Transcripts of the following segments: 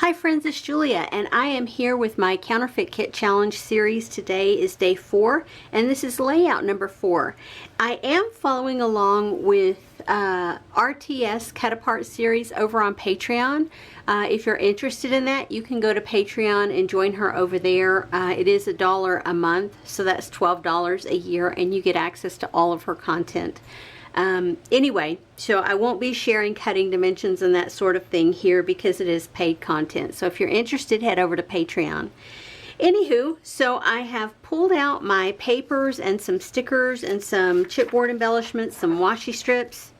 Hi friends, it's Julia and I am here with my Counterfeit Kit Challenge series. Today is day 4 and this is layout number 4. I am following along with RTS Cut Apart series over on Patreon. If you're interested in that, you can go to Patreon and join her over there. It is $1 a month, so that's $12 a year, and you get access to all of her content. Anyway, so I won't be sharing cutting dimensions and that sort of thing here because it is paid content. So if you're interested, head over to Patreon. Anywho, so I have pulled out my papers and some stickers and some chipboard embellishments, some washi strips.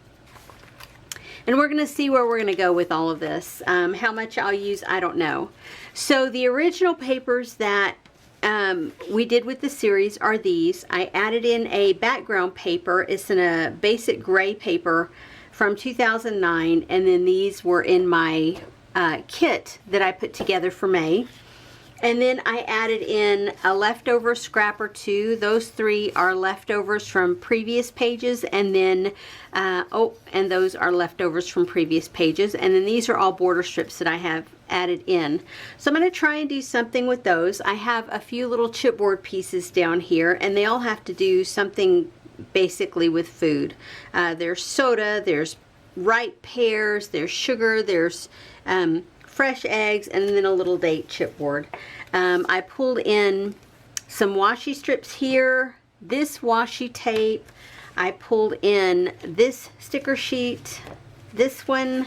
And we're going to see where we're going to go with all of this. How much I'll use, I don't know. So the original papers that we did with the series are these. I added in a background paper. It's in a basic gray paper from 2009, and then these were in my kit that I put together for May. And then I added in a leftover scrap or two. Those 3 are leftovers from previous pages, and then and those are leftovers from previous pages. And then these are all border strips that I have added in. So I'm going to try and do something with those. I have a few little chipboard pieces down here, and they all have to do something basically with food. There's soda, there's ripe pears, there's sugar, there's fresh eggs, and then a little date chipboard. I pulled in some washi strips here, this washi tape. I pulled in this sticker sheet, this one,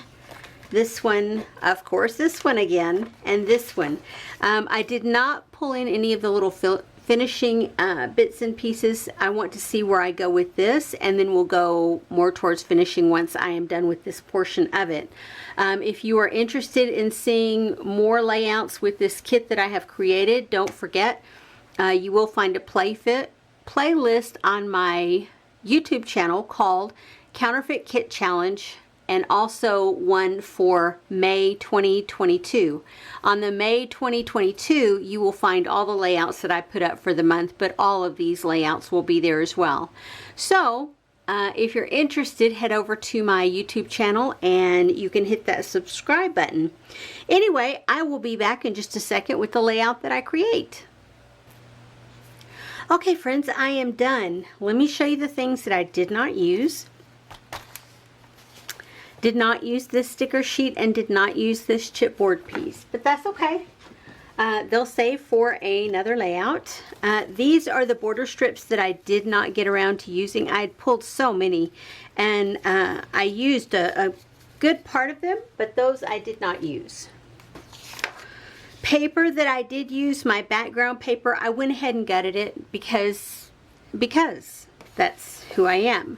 of course, this one again, and this one. I did not pull in any of the little finishing bits and pieces. I want to see where I go with this, and then we'll go more towards finishing once I am done with this portion of it. If you are interested in seeing more layouts with this kit that I have created, don't forget you will find a playlist on my YouTube channel called Counterfeit Kit Challenge, and also one for May 2022. On the May 2022, you will find all the layouts that I put up for the month, but all of these layouts will be there as well. So if you're interested, head over to my YouTube channel and you can hit that subscribe button. Anyway, I will be back in just a second with the layout that I create. Okay friends, I am done. Let me show you the things that I did not use. Did not use this sticker sheet and did not use this chipboard piece, but that's okay. They'll save for another layout. These are the border strips that I did not get around to using. I had pulled so many, and I used a good part of them, but those I did not use. Paper that I did use, my background paper, I went ahead and gutted it because that's who I am.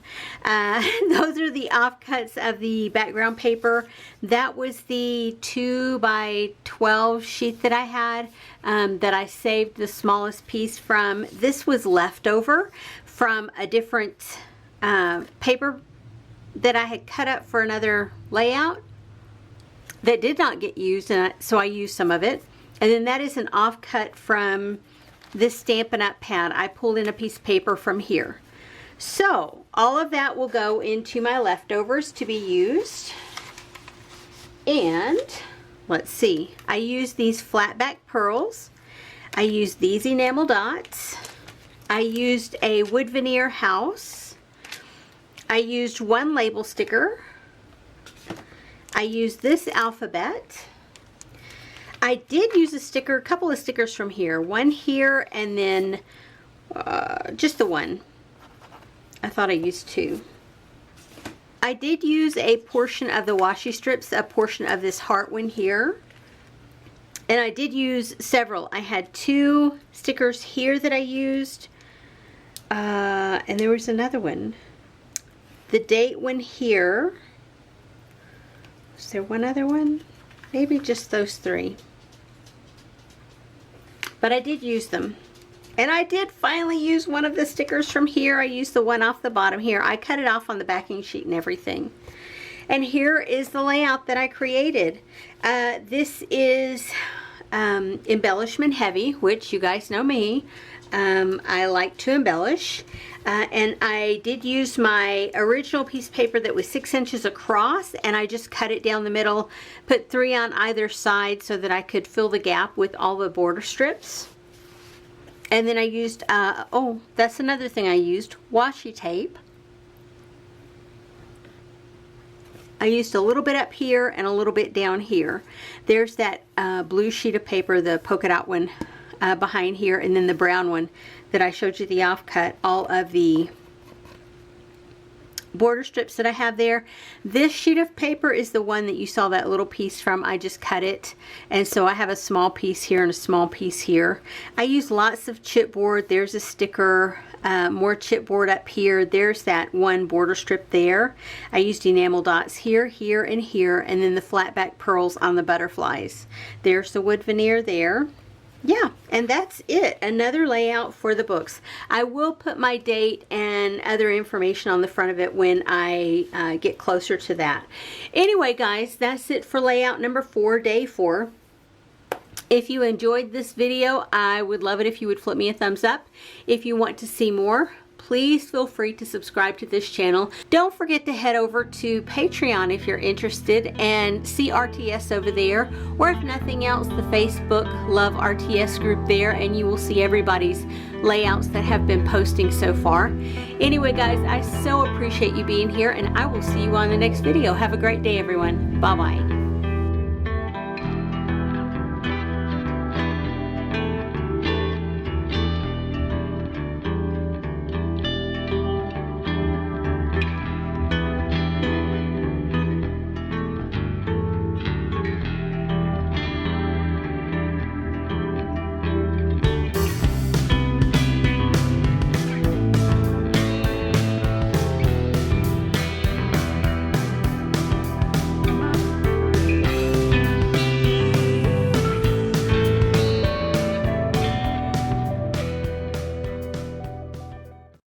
Those are the offcuts of the background paper. That was the 2x12 sheet that I had that I saved the smallest piece from. This was leftover from a different paper that I had cut up for another layout that did not get used, and so I used some of it. And then that is an offcut from this Stampin' Up! Pad. I pulled in a piece of paper from here. So all of that will go into my leftovers to be used. And let's see, I used these flat back pearls. I used these enamel dots. I used a wood veneer house. I used one label sticker. I used this alphabet. I did use a sticker, a couple of stickers from here. One here and then just the one. I thought I used 2. I did use a portion of the washi strips, a portion of this heart one here. And I did use several. I had 2 stickers here that I used. And there was another one. The date one here. Is there one other one? Maybe just those 3. But I did use them. And I did finally use one of the stickers from here. I used the one off the bottom here. I cut it off on the backing sheet and everything. And here is the layout that I created. This is embellishment heavy, which you guys know me. I like to embellish. And I did use my original piece of paper that was 6 inches across, and I just cut it down the middle, put 3 on either side so that I could fill the gap with all the border strips. And then I used, oh, that's another thing I used, washi tape. I used a little bit up here and a little bit down here. There's that blue sheet of paper, the polka dot one behind here, and then the brown one that I showed you the offcut, all of the border strips that I have there. This sheet of paper is the one that you saw that little piece from. I just cut it, and so I have a small piece here and a small piece here. I use lots of chipboard. There's a sticker, more chipboard up here. There's that one border strip there. I used enamel dots here, here, and here, and then the flat back pearls on the butterflies. There's the wood veneer there. Yeah, and that's it. Another layout for the books. I will put my date and other information on the front of it when I get closer to that. Anyway, guys, that's it for layout number 4, day 4. If you enjoyed this video, I would love it if you would flip me a thumbs up. If you want to see more, please feel free to subscribe to this channel. Don't forget to head over to Patreon if you're interested and see RTS over there, or if nothing else, the Facebook Love RTS group there, and you will see everybody's layouts that have been posting so far. Anyway, guys, I so appreciate you being here, and I will see you on the next video. Have a great day, everyone. Bye-bye.